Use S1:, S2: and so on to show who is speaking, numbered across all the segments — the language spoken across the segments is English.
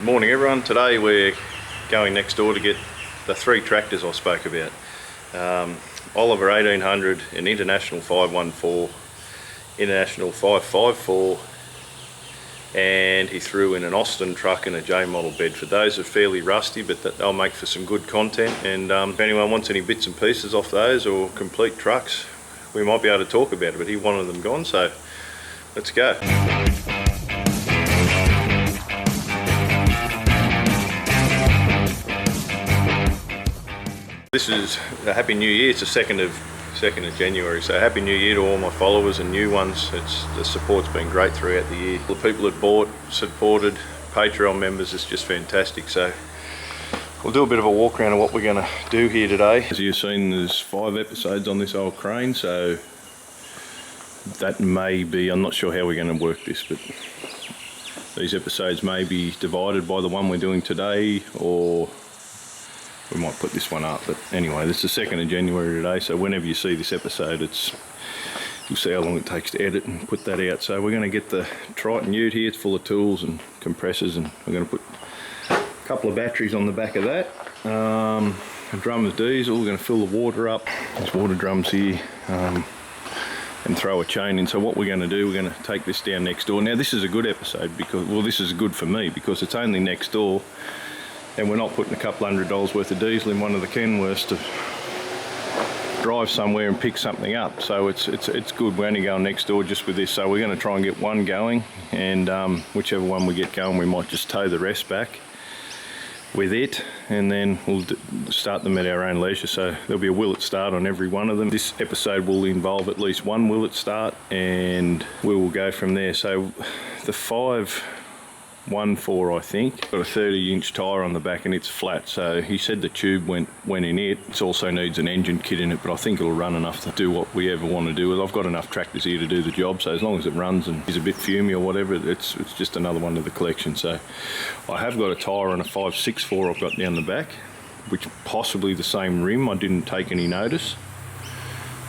S1: Good morning everyone. Today we're going next door to get the three tractors I spoke about. Oliver 1800, an International 514, International 554, and he threw in an Austin truck and a J model Bedford. Those are fairly rusty, but they'll make for some good content, and if anyone wants any bits and pieces off those or complete trucks, we might be able to talk about it, but he wanted them gone, so let's go. This is a Happy New Year. It's the 2nd of January, so Happy New Year to all my followers and new ones. The support's been great throughout the year. The people that bought, supported, Patreon members, it's just fantastic. So we'll do a bit of a walk around of what we're going to do here today. As you've seen, there's 5 episodes on this old crane, so that may be, I'm not sure how we're going to work this, but these episodes may be divided by the one we're doing today, or we might put this one up. But anyway, this is the 2nd of January today, so whenever you see this episode, you'll see how long it takes to edit and put that out. So we're going to get the Triton ute here. It's full of tools and compressors, and we're going to put a couple of batteries on the back of that, a drum of diesel. We're going to fill the water up, there's water drums here, and throw a chain in. So what we're going to do, we're going to take this down next door. Now this is a good episode because, well, this is good for me because it's only next door, and we're not putting a couple $100 worth of diesel in one of the Kenworths to drive somewhere and pick something up. So it's good. We're only going next door just with this. So we're going to try and get one going, and whichever one we get going, we might just tow the rest back with it, and then we'll start them at our own leisure. So there'll be a willet start on every one of them. This episode will involve at least one willet start, and we will go from there. So the 514, I think, got a 30-inch tyre on the back and it's flat, so he said the tube went in it. It also needs an engine kit in it, but I think it'll run enough to do what we ever want to do. I've got enough tractors here to do the job, so as long as it runs and is a bit fumy or whatever, it's just another one to the collection. So I have got a tyre on a 564 I've got down the back, which possibly the same rim. I didn't take any notice.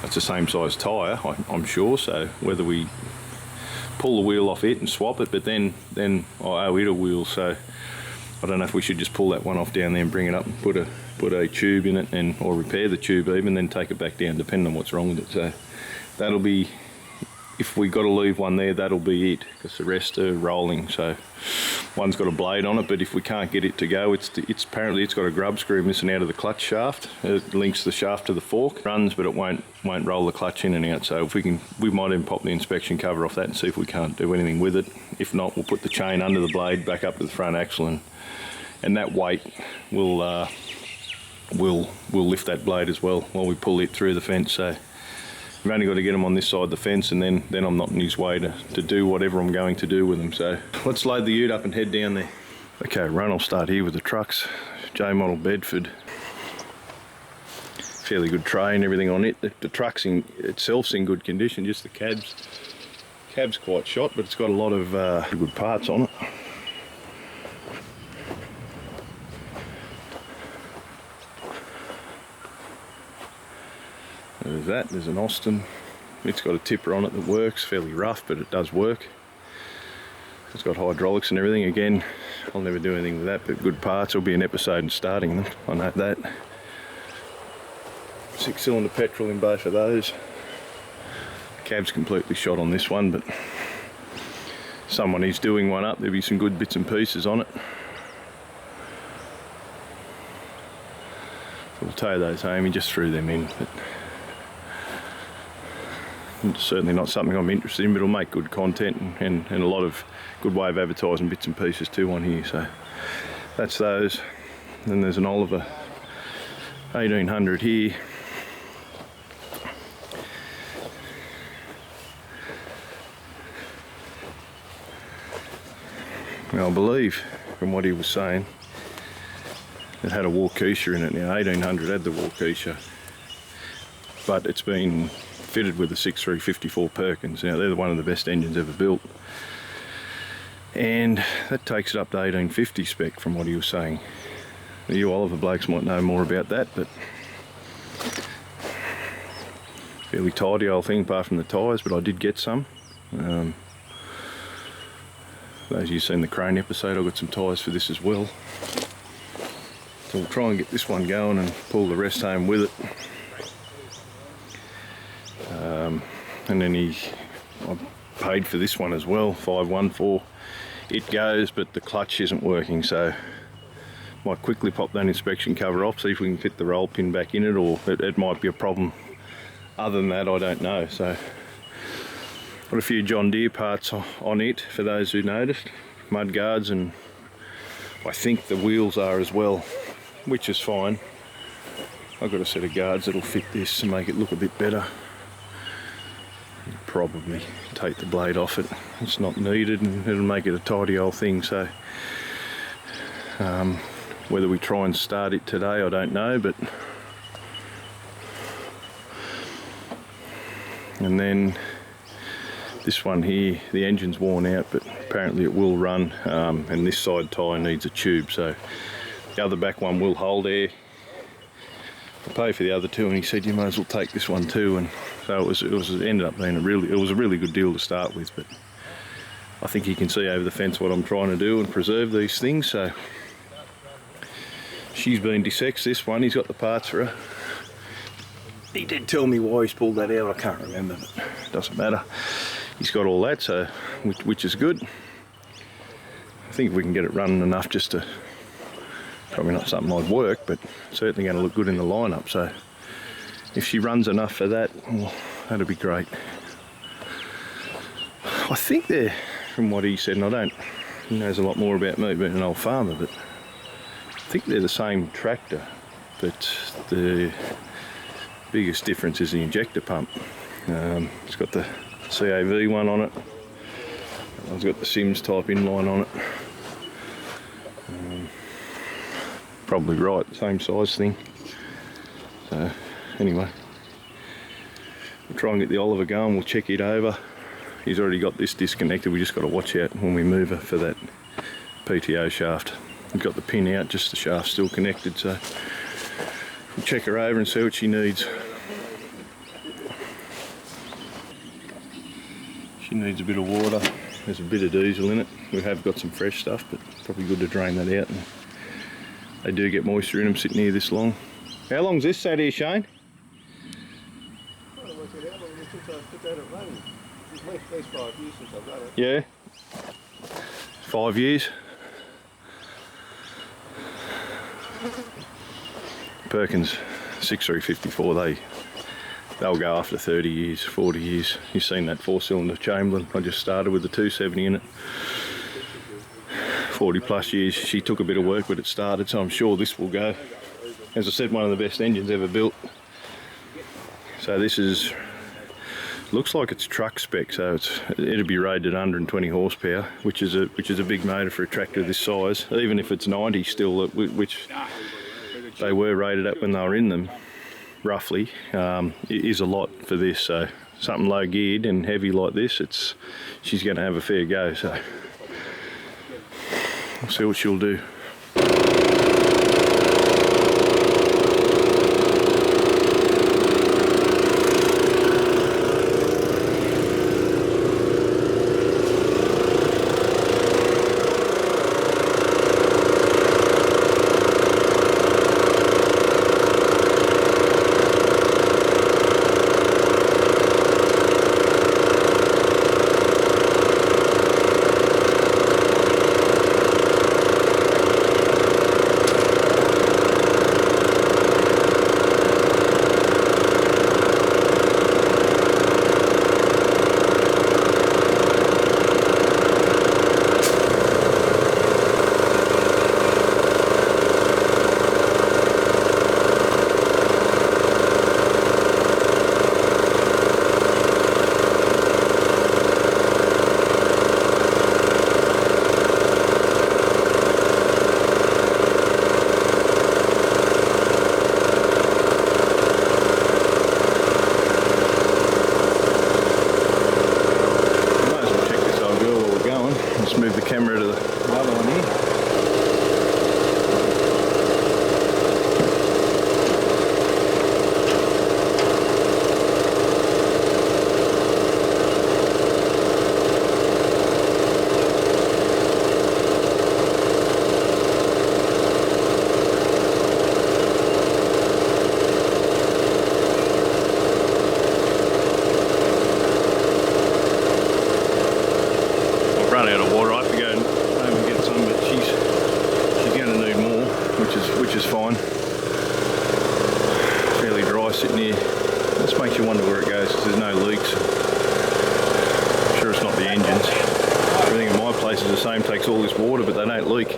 S1: That's the same size tyre, I'm sure. So whether we pull the wheel off it and swap it, but then I owe it a wheel, so I don't know if we should just pull that one off down there and bring it up and put a tube in it, or repair the tube even, then take it back down, depending on what's wrong with it. So that'll be, if we got to leave one there, that'll be it, because the rest are rolling. So one's got a blade on it, but if we can't get it to go, it's apparently it's got a grub screw missing out of the clutch shaft. It links the shaft to the fork, runs, but it won't roll the clutch in and out. So if we can, we might even pop the inspection cover off that and see if we can't do anything with it. If not, we'll put the chain under the blade back up to the front axle, and that weight will lift that blade as well while we pull it through the fence. So we've only got to get them on this side of the fence, and then I'm not in his way to do whatever I'm going to do with them. So let's load the ute up and head down there. Okay, run, I'll start here with the trucks. J model Bedford. Fairly good tray and everything on it. The truck's itself's in good condition, just the cab's quite shot, but it's got a lot of good parts on it. There's that, there's an Austin. It's got a tipper on it that works, fairly rough, but it does work. It's got hydraulics and everything. Again, I'll never do anything with that, but good parts. There'll be an episode in starting them, I know that. 6-cylinder petrol in both of those. Cab's completely shot on this one, but someone is doing one up. There'll be some good bits and pieces on it. So we'll tow those home. He just threw them in, but it's certainly not something I'm interested in, but it'll make good content and a lot of good way of advertising bits and pieces too on here. So that's those. Then there's an Oliver 1800 here. Now, I believe from what he was saying, it had a Waukesha in it. Now 1800 had the Waukesha, but it's been fitted with a 6354 Perkins. Now they're one of the best engines ever built, and that takes it up to 1850 spec from what he was saying. You Oliver blokes might know more about that, but fairly tidy old thing apart from the tyres, but I did get some. For those of you who've seen the crane episode, I've got some tyres for this as well. So we'll try and get this one going and pull the rest home with it. And then I paid for this one as well, 514. It goes, but the clutch isn't working, so might quickly pop that inspection cover off, see if we can fit the roll pin back in it, or it might be a problem. Other than that, I don't know. So got a few John Deere parts on it, for those who noticed. Mud guards, and I think the wheels are as well, which is fine. I've got a set of guards that'll fit this to make it look a bit better. Probably take the blade off it. It's not needed, and it'll make it a tidy old thing. So whether we try and start it today, I don't know. But and then this one here, the engine's worn out, but apparently it will run. And this side tyre needs a tube, so the other back one will hold air. I paid for the other two, and he said you might as well take this one too. And so it ended up being a really good deal to start with. But I think you can see over the fence what I'm trying to do and preserve these things. So she's been desexed, this one. He's got the parts for her. He did tell me why he's pulled that out. I can't remember, but it doesn't matter. He's got all that, so which is good. I think if we can get it running enough, just to, probably not something I'd work, but certainly going to look good in the lineup. So if she runs enough for that, well, that'd be great. I think they're, from what he said, and he knows a lot more about me being an old farmer, but I think they're the same tractor, but the biggest difference is the injector pump. It's got the CAV one on it. It's got the Sims type inline on it. Probably right, same size thing. So anyway, we'll try and get the Oliver going. We'll check it over. He's already got this disconnected. We just got to watch out when we move her for that PTO shaft. We've got the pin out, just the shaft still connected. So we'll check her over and see what she needs. She needs a bit of water. There's a bit of diesel in it. We have got some fresh stuff, but probably good to drain that out. And they do get moisture in them sitting here this long. How long's this sat here, Shane? I don't know how long since I put that at running. It's at least 5 years since I've done it. Yeah? 5 years? Perkins 6354, they'll go after 30 years, 40 years. You've seen that 4-cylinder Chamberlain. I just started with the 270 in it. 40 plus years. She took a bit of work when it started, so I'm sure this will go. As I said, one of the best engines ever built. So this is, looks like it's truck spec, so it'll be rated 120 horsepower, which is a big motor for a tractor this size. Even if it's 90 still, which they were rated at when they were in them, roughly, it is a lot for this. So something low geared and heavy like this, she's going to have a fair go. So we'll see what she'll do. same takes all this water, but they don't leak.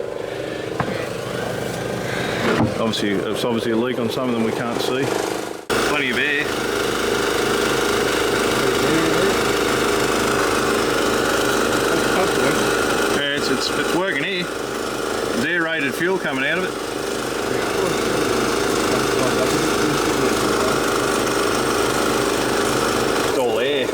S1: Obviously, it's obviously a leak on some of them we can't see. Plenty of air. Yeah, it's working here. There's aerated fuel coming out of it. It's all air.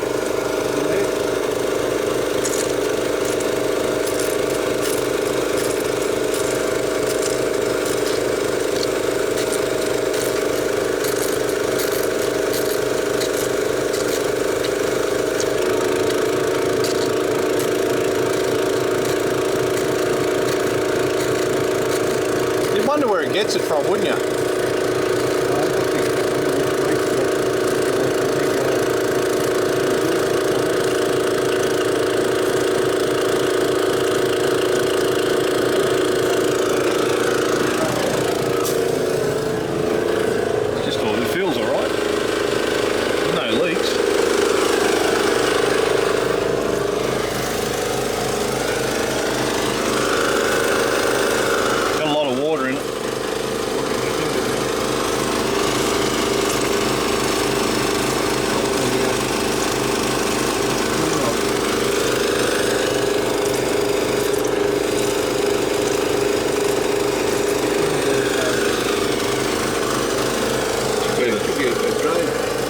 S1: You'd wonder where it gets it from, wouldn't you? Just thought it feels alright. No leaks. Got a lot of water in it.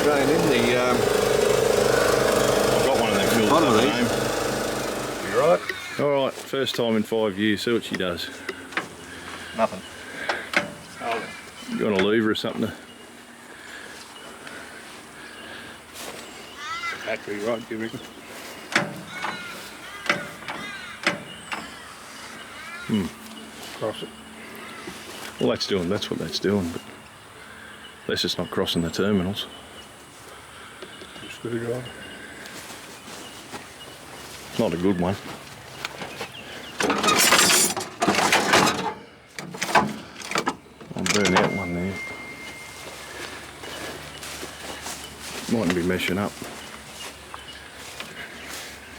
S2: Drain in the
S1: I've got one of them filters.
S2: bottom of
S1: That's
S2: these.
S1: the name.
S2: You right?
S1: Alright, first time in 5 years, see what she does.
S2: Nothing. Oh.
S1: You want a lever or something to...
S2: Battery right, do you reckon? Cross it.
S1: Well, that's what that's doing, but that's just not crossing the terminals.
S2: Screwdriver.
S1: It's not a good one. I'll burn out one there. Mightn't be meshing up.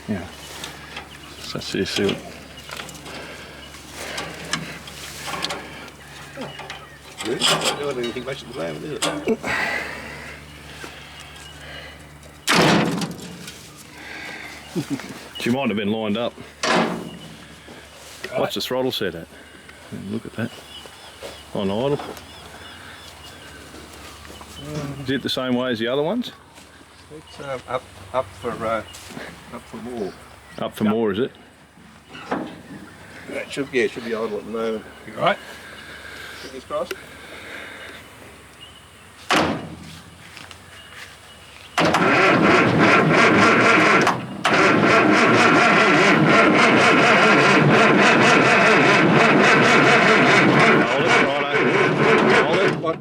S1: Yeah. So let's see what...
S2: Good. Not doing anything much at the moment, is it?
S1: She might have been lined up. What's the throttle set at? Look at that. On idle. Is it the same way as the other ones?
S2: It's up for more.
S1: Up for more, is it?
S2: It should be idle at the moment. You right? Fingers crossed.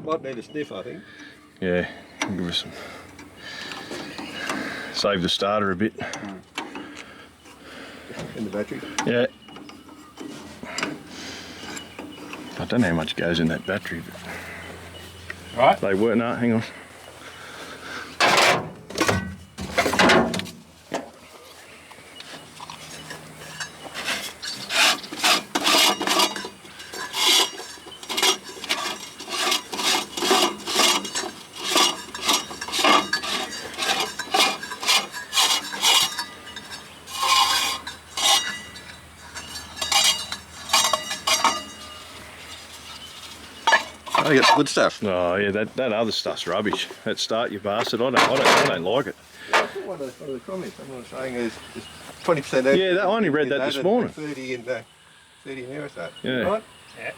S2: Might need a sniff, I think.
S1: Yeah, give us some. Save the starter a bit.
S2: In the battery.
S1: Yeah. I don't know how much goes in that battery, but
S2: Right.
S1: they weren't. No, hang on.
S2: I get the good stuff.
S1: Oh yeah, that other stuff's rubbish. That start, you bastard. I don't like it.
S2: Yeah, I put one of the comments. Someone was saying there's 20%
S1: Yeah, I only read that this morning.
S2: 30 in aerostat.
S1: Yeah.
S2: Right? Yeah.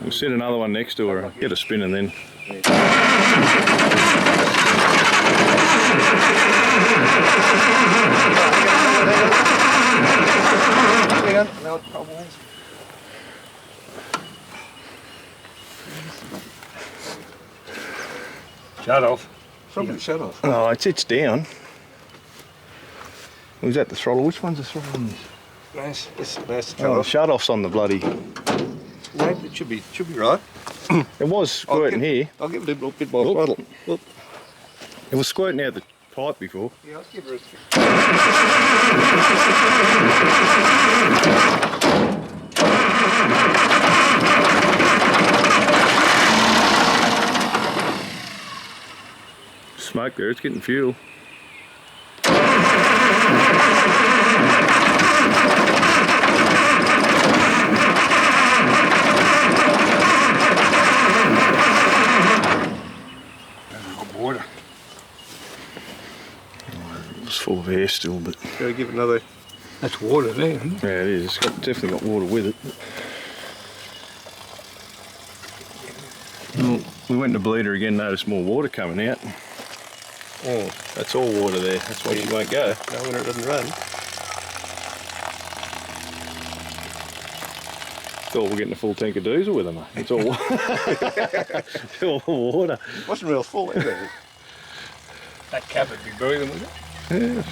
S1: We'll set another one next to her, get a spin and then...
S2: Hang on, no problems. Shut off. Probably shut off.
S1: Oh, it's down. Was that the throttle? Which one's the throttle on this?
S2: Nice. It's nice to
S1: Oh, the
S2: off.
S1: shut off's on the bloody...
S2: No, it should be right.
S1: It was squirting here.
S2: I'll give it a little bit more throttle. Look.
S1: It was squirting out the pipe before.
S2: Yeah, I'll give her a
S1: Smoke there, it's getting fuel.
S2: water.
S1: It's full of air still, but
S2: Gotta give it another. That's water there, isn't it?
S1: yeah, it is. It's definitely got water with it. Well, we went to bleeder again, noticed more water coming out.
S2: Oh,
S1: That's all water there. That's why she won't go.
S2: no wonder it doesn't run.
S1: Thought we're getting a full tank of diesel with them. It's all, it's all water.
S2: It wasn't real full, is it? That cap would be breathing, wouldn't it?
S1: Yeah,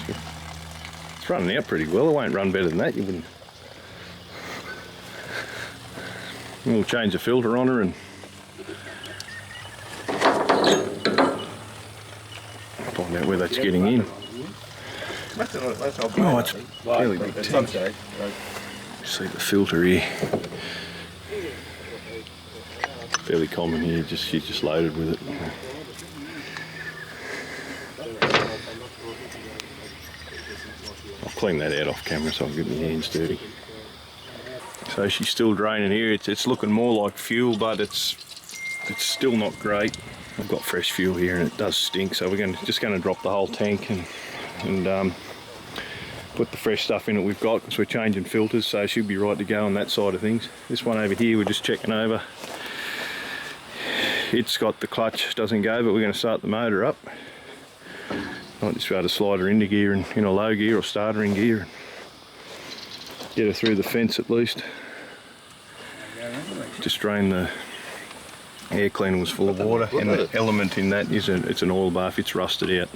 S1: it's running out pretty well. It won't run better than that. You wouldn't. We'll change the filter on her and find out where that's getting in. Oh, it's fairly big tank. See the filter here. Fairly common here. She's just loaded with it. I'll clean that out off camera so I can get my hands dirty. So she's still draining here. It's looking more like fuel, but it's still not great. I've got fresh fuel here and it does stink, so we're just going to drop the whole tank and put the fresh stuff in it we've got, because we're changing filters, so she'll be right to go on that side of things. This one over here we're just checking over. It's got the clutch, doesn't go, but we're going to start the motor up. Might just be able to slide her into gear and in a low gear, or start her in gear and get her through the fence at least. Just drain the air cleaner, was full of water, and the element in that is it's an oil bath. It's rusted out.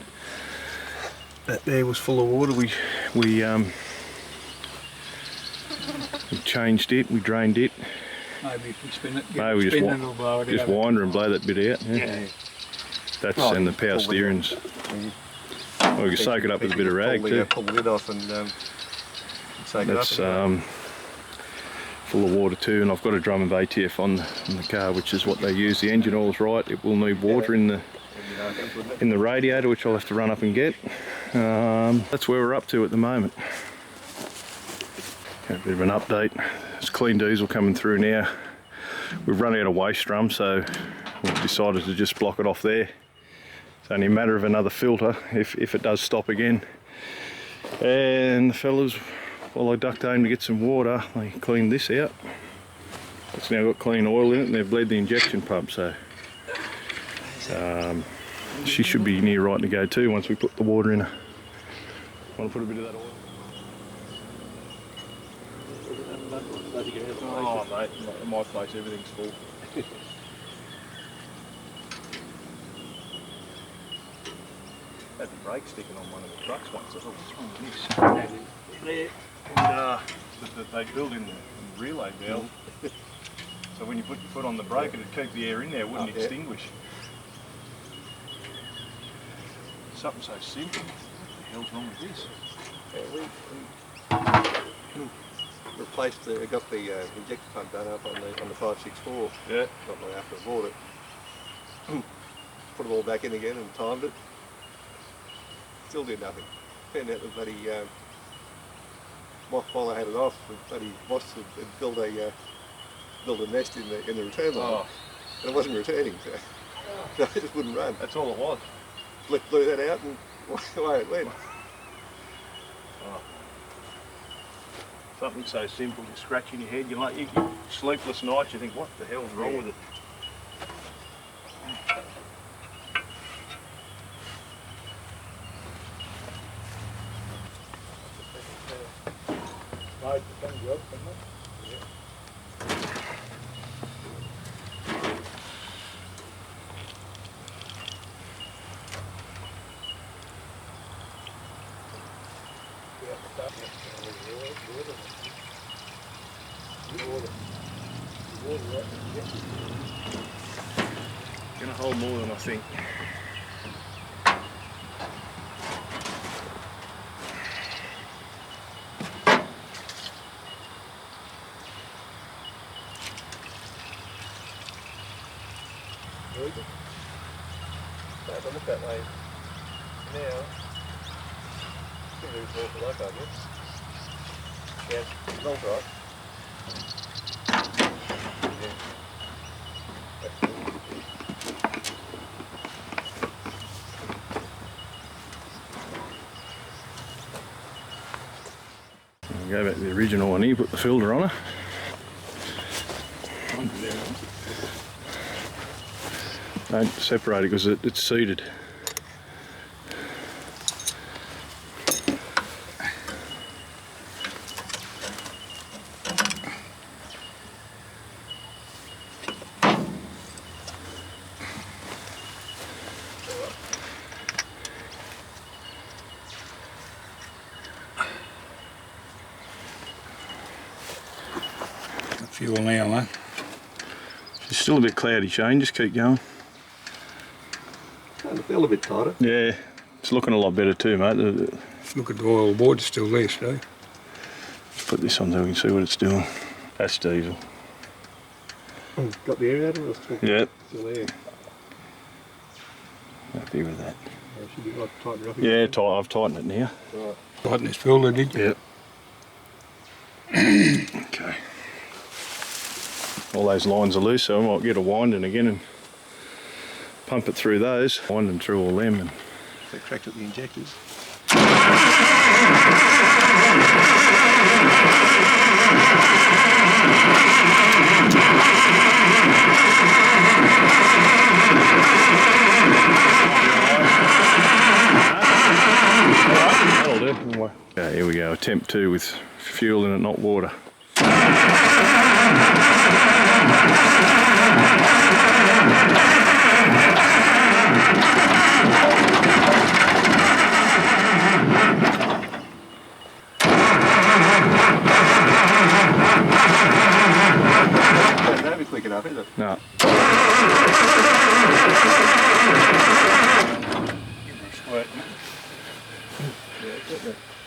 S1: That there was full of water. We changed it. We drained it.
S3: Maybe if we spin it,
S1: No, we just wind her and blow that bit out. Yeah. That's and the power steering's. Well, we can soak it up with a bit of rag too.
S2: Pull the lid off and soak
S1: That's
S2: it up.
S1: Full of water too, and I've got a drum of ATF on the car, which is what they use. The engine oil's right. It will need water in the radiator, which I'll have to run up and get. That's where we're up to at the moment. A bit of an update. There's clean diesel coming through now. We've run out of waste drum, so we've decided to just block it off there. It's only a matter of another filter if it does stop again. And the fellas, while I ducked home to get some water, they cleaned this out. It's now got clean oil in it, and they've bled the injection pump, so she should be near right to go too once we put the water in her. Want to put a bit of that oil? Oh mate, in my place everything's full. Had the brake sticking on one of the trucks once. I thought, what's wrong with this? And they build in the relay valve. So when you put your foot on the brake, it'd keep the air in there, it wouldn't extinguish. Something so simple. What the hell's wrong with this?
S2: We replaced got the injector pump done up on the 564.
S1: Yeah.
S2: Not long after I bought it. Put it all back in again and timed it. Still did nothing. Found out the bloody while I had it off, the bloody wasp had built a nest in the return line, and it wasn't returning, so it just wouldn't run.
S1: That's all it was.
S2: Blew that out and away it went.
S1: Oh. Something so simple, you're scratching your head, you sleepless nights, you think, what the hell's wrong with it? Gonna hold more than I think.
S2: Very good. Start to look that way now. Still very small for like, I guess. Yeah, it's all right. Yeah. That's good.
S1: Go back to the original one here, put the filter on it. Don't separate it because it's seated.
S3: Fuel now, man.
S1: It's still a bit cloudy, Shane, just keep going.
S2: Kind of feel a bit tighter.
S1: Yeah, it's looking a lot better too, mate.
S3: Look at the oil board, it's still there, Steve.
S1: Put this on so we can see what it's doing. That's diesel.
S2: Oh, got the air out of it? Still,
S1: Yep.
S2: still there.
S1: Happy with that.
S2: Yeah, should be like tighten it up.
S1: Yeah, I've tightened it now.
S2: Right.
S3: Tighten this filter, did you?
S1: Yep. Okay. All those lines are loose, so I might get a winding again and pump it through those. Winding through all them. And
S2: They cracked at the injectors.
S1: that'll do. Okay, here we go. Attempt 2 with fuel in it, not water.
S2: That'd be quick enough, isn't it?
S1: No.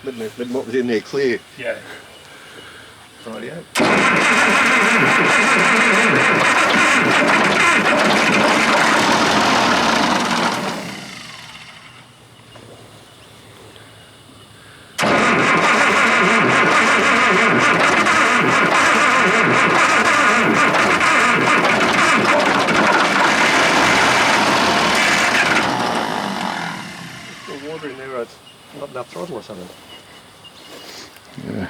S2: Let what was in there clear.
S3: Yeah.
S2: Rightio. Still water in there, it's not enough throttle or something.
S1: Yeah.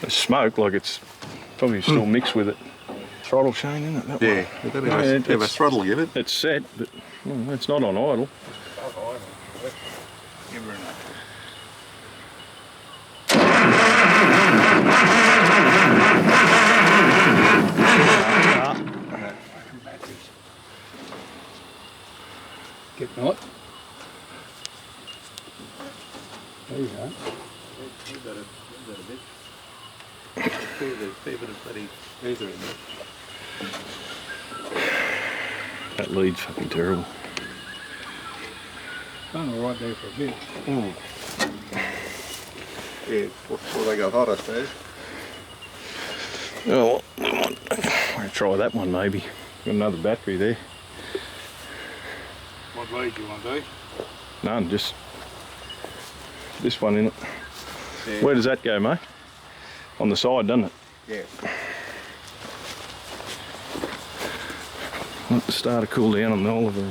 S1: There's smoke, like it's probably still mixed with it. Throttle, Shane, isn't it? That
S2: Yeah,
S1: one?
S2: have a throttle give it.
S1: It's set, but it's not on idle.
S3: Give her enough. Get not. There you go.
S2: You've got a bit. Fair bit of bloody ether in there.
S1: That lead's fucking terrible.
S3: Done all right there for a bit.
S2: Yeah, before they go hot, I suppose.
S1: Oh, I'm going to try that one maybe. Got another battery there.
S3: What lead do you want, Dave?
S1: None, just this one in it.
S2: Yeah.
S1: Where does that go, mate? On the side, doesn't it?
S2: Yeah.
S1: Let the starter cool down on the Oliver.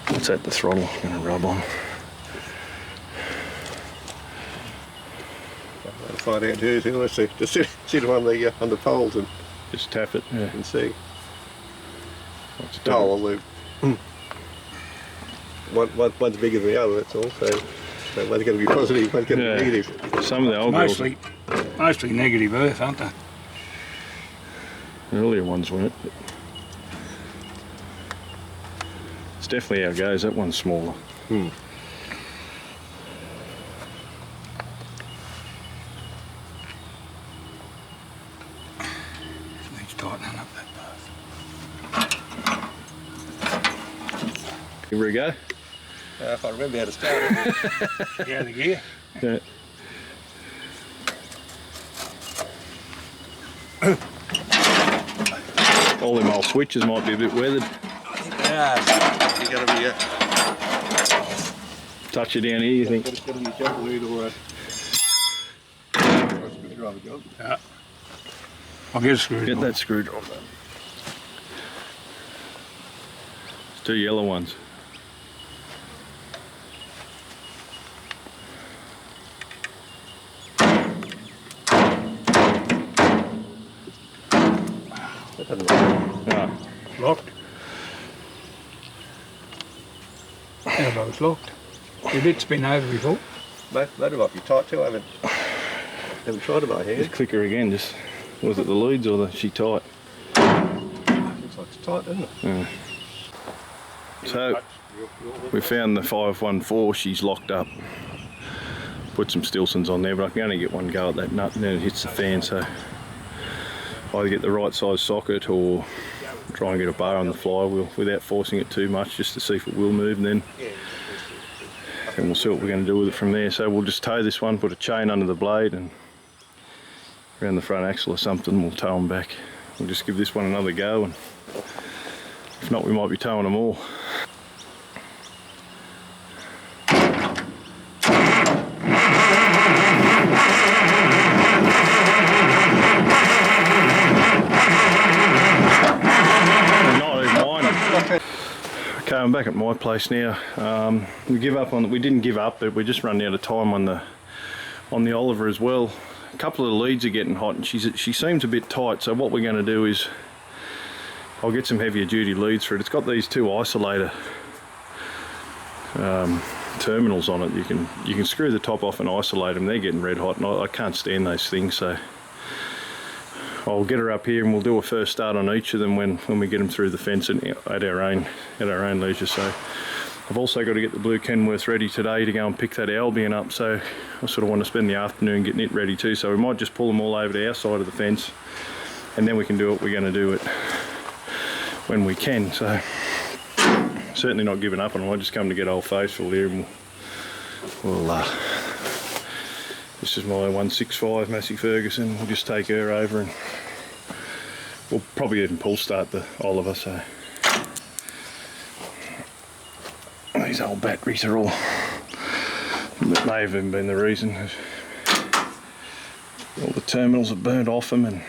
S1: What's that, the throttle? I'm going to rub on.
S2: I'll find out too. Let's see. Just sit on the poles and
S1: Just tap it. Yeah.
S2: see.
S1: What's it
S2: Oh,
S1: doing?
S2: well, one's bigger than the other. That's all. So one's going to be positive, one's going to
S1: Yeah.
S2: be negative.
S1: Some of the old girls,
S3: Mostly negative earth, aren't they?
S1: the earlier ones weren't. But it's definitely how it goes. That one's smaller.
S3: tightening up that
S1: Here we go.
S2: If I remember how to start it.
S3: path. Yeah, the gear.
S1: Yeah. All them old switches might be a bit weathered.
S2: Yeah, you got to be
S1: Touch it down here, you think?
S2: It's got to be a jumper lead or a screwdriver job.
S3: Yeah. I'll get a screwdriver.
S1: Get that screwdriver. It's 2 yellow ones.
S2: That doesn't work.
S1: Ah,
S3: Locked. Elbow's locked. Did it spin over before?
S2: Motor might be tight too. I haven't tried it by hand.
S1: just click her again. Just was it the leads or the she tight?
S2: Looks like it's tight, doesn't it?
S1: Yeah. So we found the 514. She's locked up. Put some Stilsons on there, but I can only get one go at that nut, and then it hits the fan. So either get the right size socket or try and get a bar on the flywheel without forcing it too much, just to see if it will move, and then we'll see what we're going to do with it from there. So we'll just tow this one, put a chain under the blade and around the front axle or something, we'll tow them back. We'll just give this one another go, and if not, we might be towing them all. Okay, I'm back at my place now. We didn't give up, but we just run out of time on the Oliver as well. A couple of the leads are getting hot, and she seems a bit tight. So what we're going to do is I'll get some heavier duty leads for it. It's got these 2 isolator terminals on it. You can screw the top off and isolate them. They're getting red hot, and I can't stand those things. So I'll get her up here and we'll do a first start on each of them when we get them through the fence and at our own leisure. So I've also got to get the blue Kenworth ready today to go and pick that Albion up. So I sort of want to spend the afternoon getting it ready too. So we might just pull them all over to our side of the fence, and then we can do what we're going to do it when we can. So certainly not giving up on them. I just come to get Old Faithful here, and we'll this is my 165 Massey Ferguson. We'll just take her over, and we'll probably even pull start the Oliver. So these old batteries are all, that may have even been the reason. All the terminals are burnt off them, and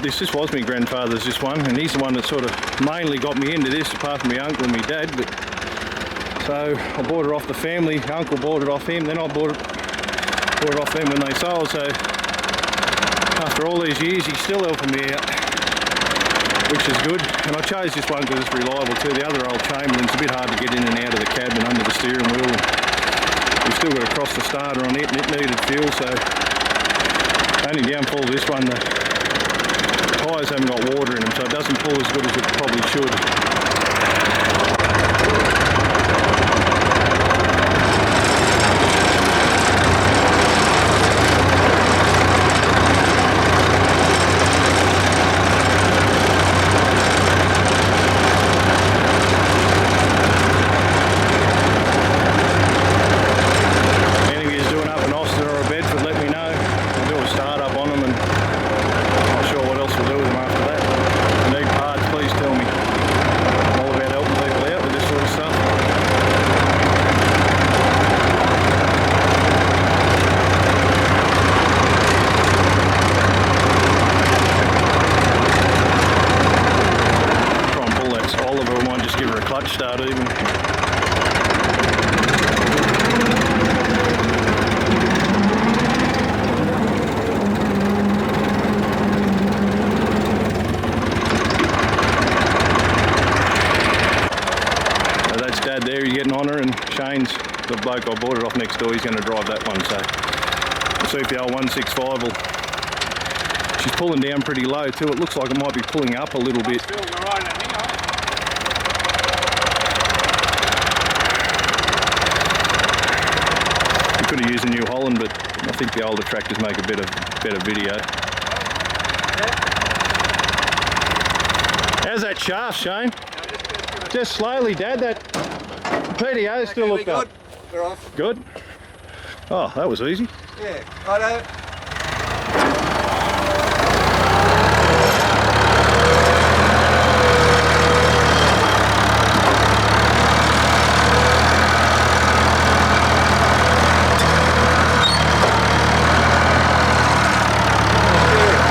S1: this was my grandfather's, this one, and he's the one that sort of mainly got me into this, apart from my uncle and my dad. But so I bought it off the family. Uncle bought it off him, then I bought it off them when they sold. So after all these years, he's still helping me out. which is good. And I chose this one because it's reliable too. The other old Chamberlain's a bit hard to get in and out of the cabin under the steering wheel. We've still got to cross the starter on it, and it needed fuel, so the only downfall of this one, the tyres haven't got water in them, so it doesn't pull as good as it probably should. Any of you doing up in Austin or Bedford, let me know. We'll do a start up on them, and I'm not sure what else we'll do with them after that. If you need parts, please tell me. I'm all about helping people out with this sort of stuff. Try and pull that Oliver, I might just give her a clutch start even. Dad there, he's getting on her, and Shane's the bloke I bought it off next door. He's going to drive that one, so we'll see if the old 165 will. She's pulling down pretty low too. It looks like it might be pulling up a little bit. We could have used a New Holland, but I think the older tractors make a better video. How's that shaft, Shane? Just slowly, Dad. That PDO still looked up.
S2: We're off.
S1: Good. Oh, that was easy.
S2: Yeah, righto.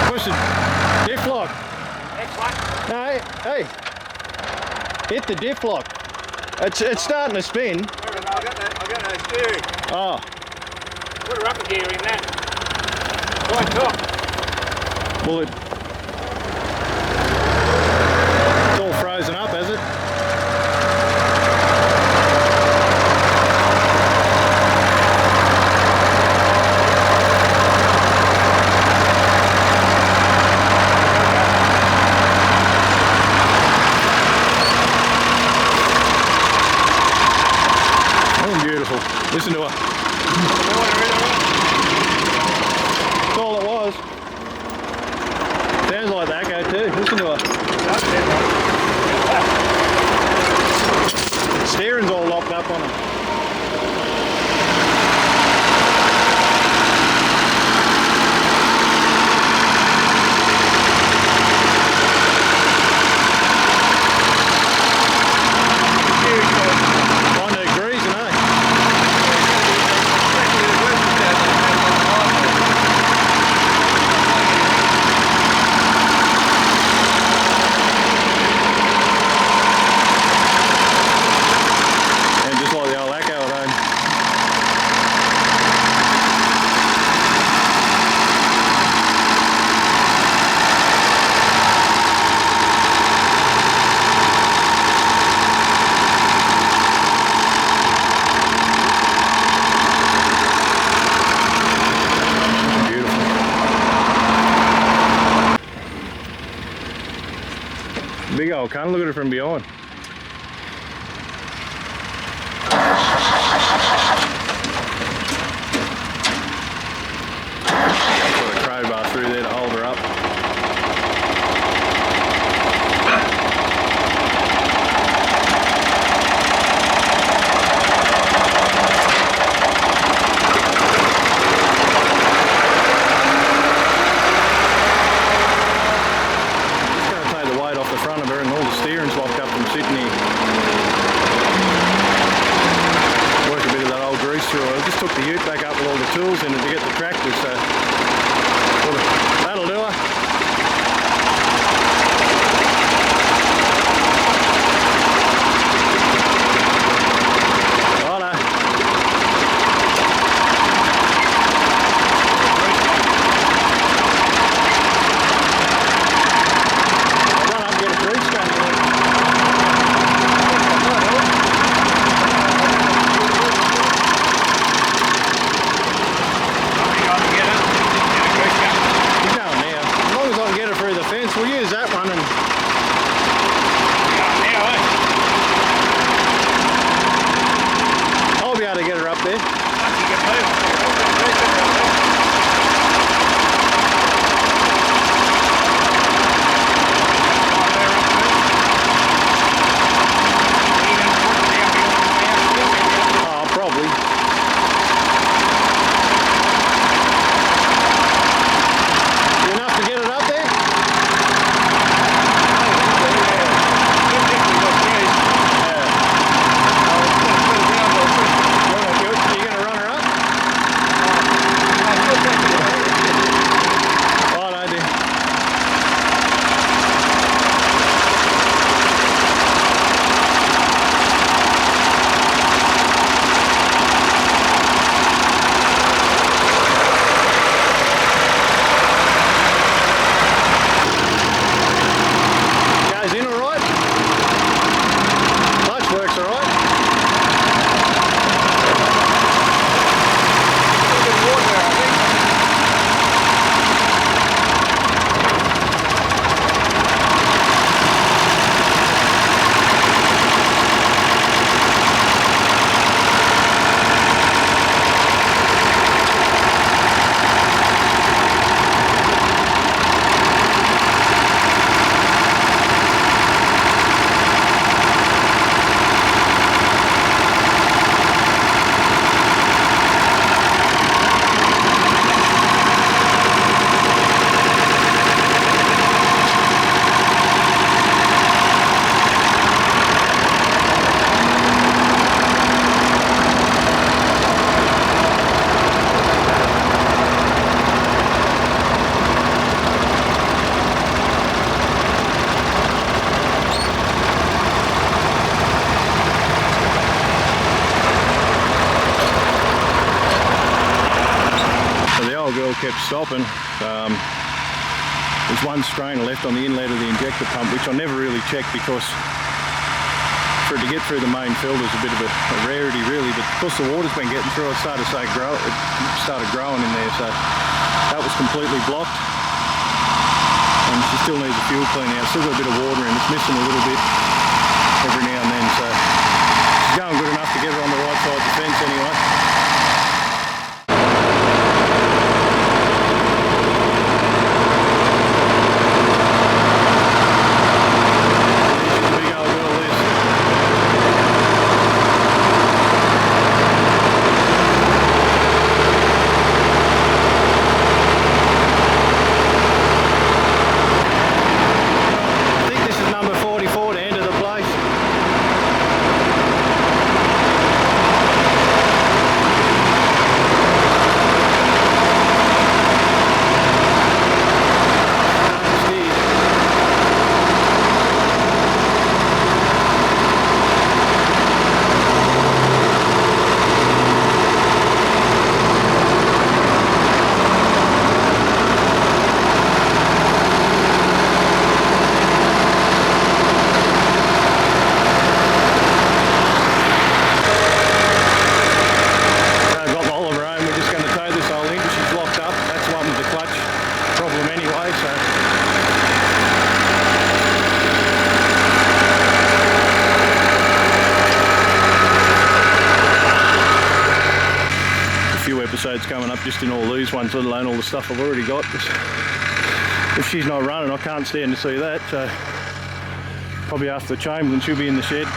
S1: Push the diff lock. No, hey. Hit the diff lock. It's starting to spin.
S2: I got no steering.
S1: Oh.
S4: Put a rubber gear in that. Right top.
S1: Well, it's all frozen up, has it? Listen to her. That's all it was. Sounds like that go too. Listen to her. Steering's all locked up on her. Big old cunt, look at it from behind. Put a crowbar through there to hold her up. Took the ute back up with all the tools in it to get the tractor, so that'll do her. Righto. Run up, get kept stopping. There's one strainer left on the inlet of the injector pump, which I never really checked because for it to get through the main filter is a bit of a rarity really, but because the water's been getting through, it started growing in there, so that was completely blocked. And she still needs a fuel clean out. Still got a bit of water in, it's missing a little bit every now and then, so she's going good enough to get her on the right side of the fence anyway. Episodes coming up just in all these ones, let alone all the stuff I've already got. If she's not running, I can't stand to see that, so probably after the Chamberlain she'll be in the shed.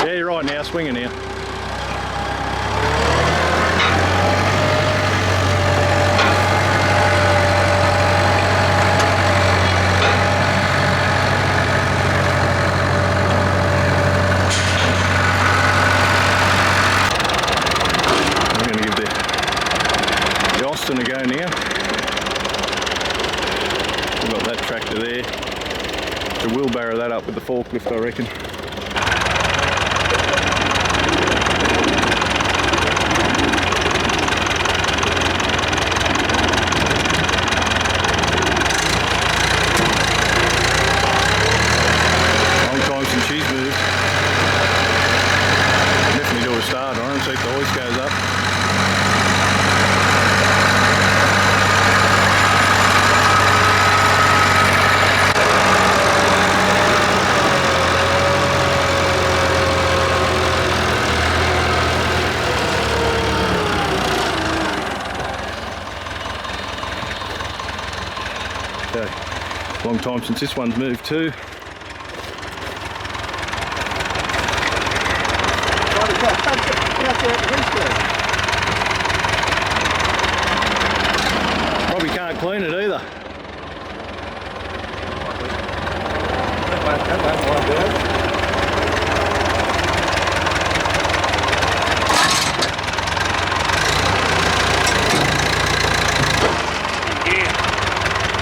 S1: Yeah, you're right now, swinging now. I'm going to give the Austin a go now. We've got that tractor there. So we'll wheelbarrow that up with the forklift, I reckon. Long time since she's moved. Definitely do a start on her, see if the hoist goes up. Long time since this one's moved too. Probably can't clean it either.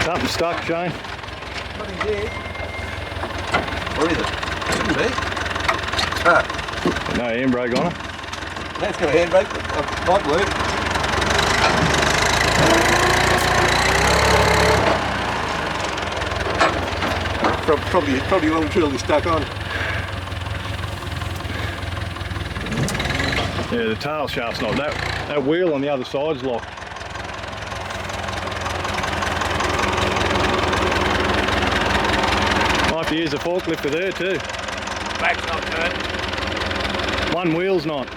S1: Something stuck, Shane.
S2: Nothing there. Or is it? Shouldn't be. Ah.
S1: No handbrake on it.
S2: That's got a handbrake. Might work. Probably well and truly stuck on.
S1: Yeah, the tail shaft's not. That wheel on the other side's locked. Might have to use a forklift with her too.
S4: Back's not turned.
S1: One wheel's not.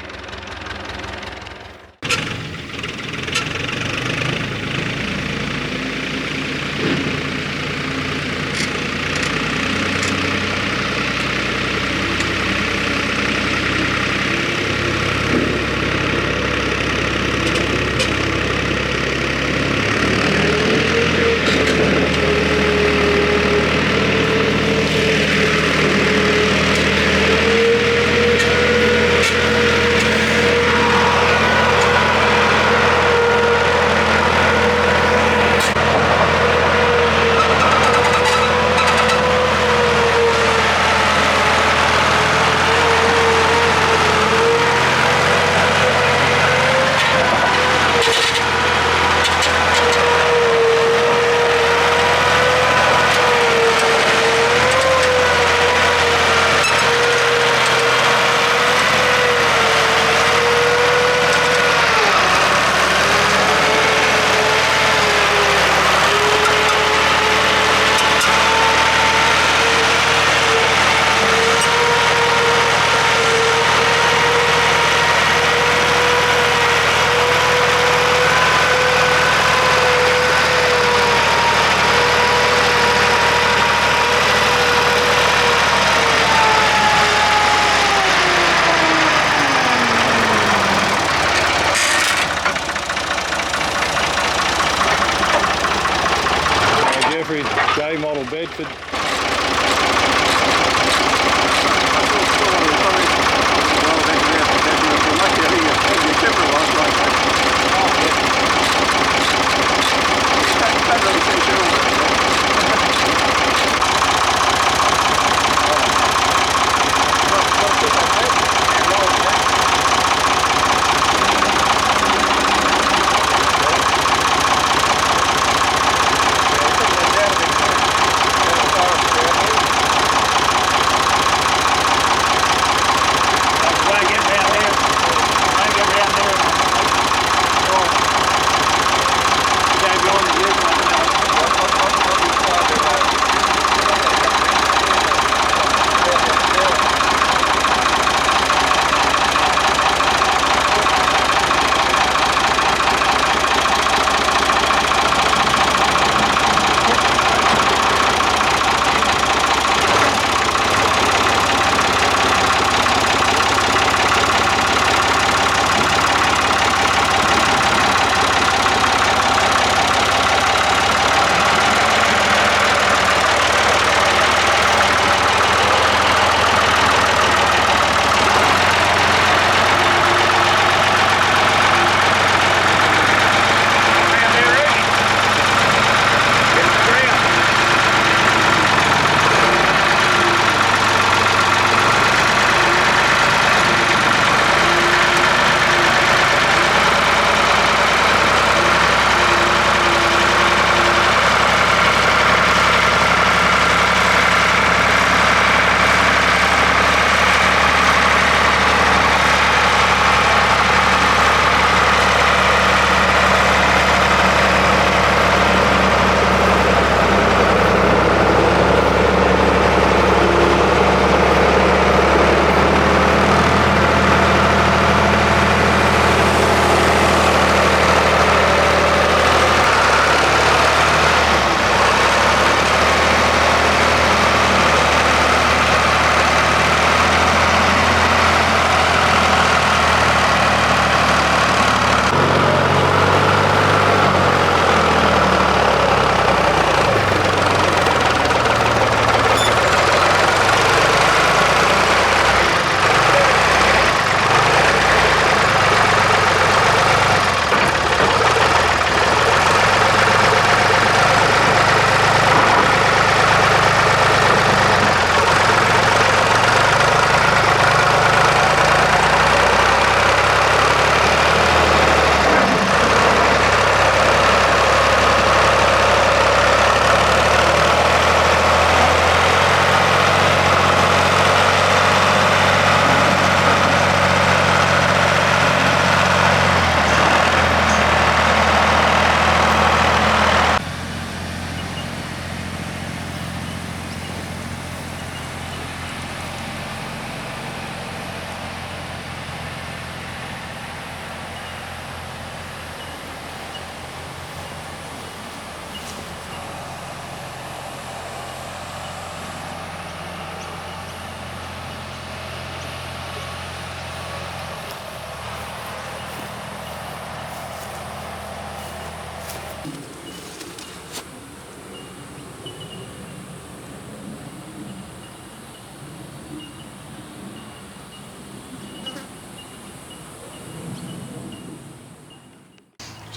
S1: Jeffrey, J model Bedford.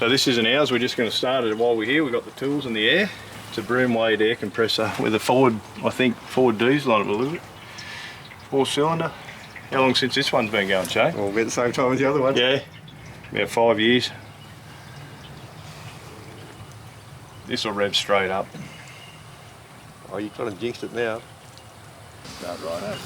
S1: So this isn't ours, we're just going to start it while we're here. We've got the tools in the air. It's a broom weight air compressor with a Ford, I think Ford diesel on it a little bit. 4-cylinder. How long since this one's been going, Shay?
S2: Well, about the same time as the other one.
S1: Yeah, about 5 years. This will rev straight up.
S2: Oh, you kind of jinxed it now.
S1: Start right up.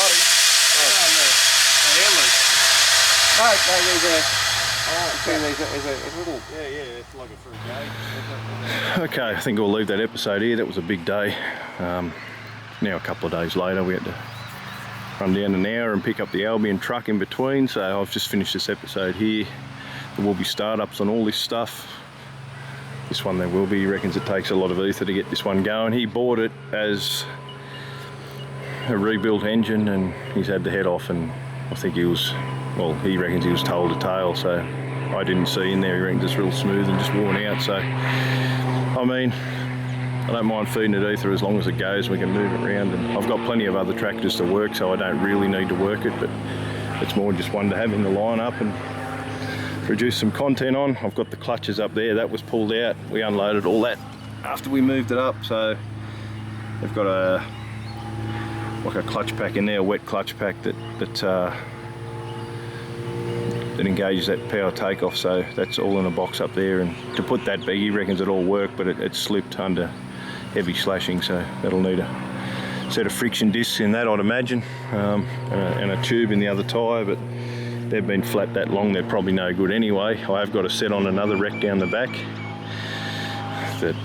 S2: body. No, there's a. Oh, there's a little. Yeah, it's like a free gauge.
S1: Okay, I think we'll leave that episode here. That was a big day. Now a couple of days later we had to run down an hour and pick up the Albion truck in between, so I've just finished this episode here. There will be startups on all this stuff. This one there will be. He reckons it takes a lot of ether to get this one going. He bought it as a rebuilt engine and he's had the head off, and I think he reckons he was told a tale, so I didn't see in there. He reckons it's real smooth and just worn out, so I mean, I don't mind feeding it ether as long as it goes. We can move it around, and I've got plenty of other tractors to work, so I don't really need to work it, but it's more just one to have in the lineup and produce some content on. I've got the clutches up there. That was pulled out. We unloaded all that after we moved it up, so they've got a clutch pack in there, a wet clutch pack that engages that power takeoff, so that's all in a box up there. And to put that big, he reckons it'll all work, but it slipped under heavy slashing, so that'll need a set of friction discs in that, I'd imagine, and a tube in the other tyre, but they've been flat that long, they're probably no good anyway. I have got a set on another wreck down the back that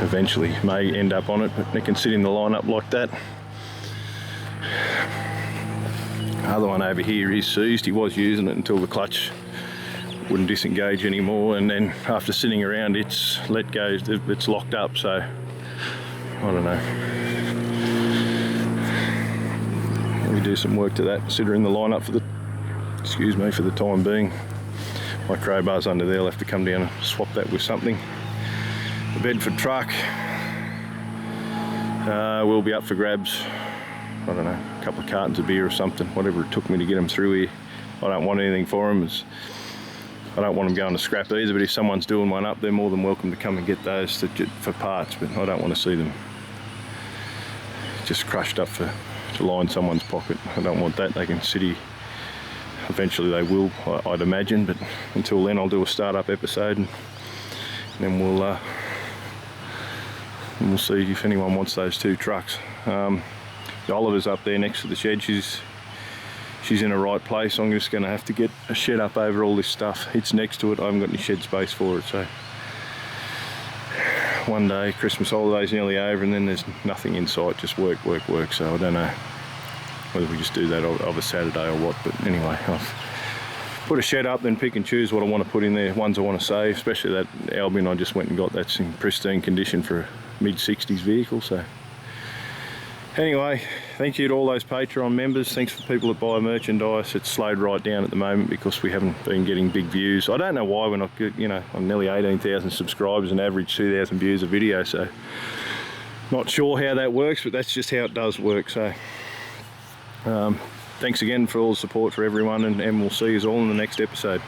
S1: eventually may end up on it, but they can sit in the lineup like that. Other one over here is seized. He was using it until the clutch wouldn't disengage anymore, and then after sitting around it's let go, it's locked up, so I don't know. We do some work to that, sit her in the lineup for the time being. My crowbar's under there, I'll have to come down and swap that with something. The Bedford truck will be up for grabs. I don't know, a couple of cartons of beer or something, whatever it took me to get them through here. I don't want anything for them. I don't want them going to scrap either, but if someone's doing one up, they're more than welcome to come and get those for parts, but I don't want to see them just crushed up to line someone's pocket. I don't want that. They can sit here. Eventually they will, I'd imagine, but until then I'll do a start-up episode, and then we'll see if anyone wants those two trucks. Oliver's up there next to the shed. She's in a right place. I'm just going to have to get a shed up over all this stuff. It's next to it. I haven't got any shed space for it, so one day, Christmas holidays nearly over, and then there's nothing in sight, just work. So I don't know whether we just do that of a Saturday or what, but anyway, I've put a shed up, then pick and choose what I want to put in there. Ones I want to save, especially that Albion I just went and got. That's in pristine condition for a mid-60s vehicle, so anyway, thank you to all those Patreon members. Thanks for people that buy merchandise. It's slowed right down at the moment because we haven't been getting big views. I don't know why we're not good. You know, I'm nearly 18,000 subscribers and average 2,000 views a video, so not sure how that works, but that's just how it does work. So thanks again for all the support for everyone, and we'll see you all in the next episode.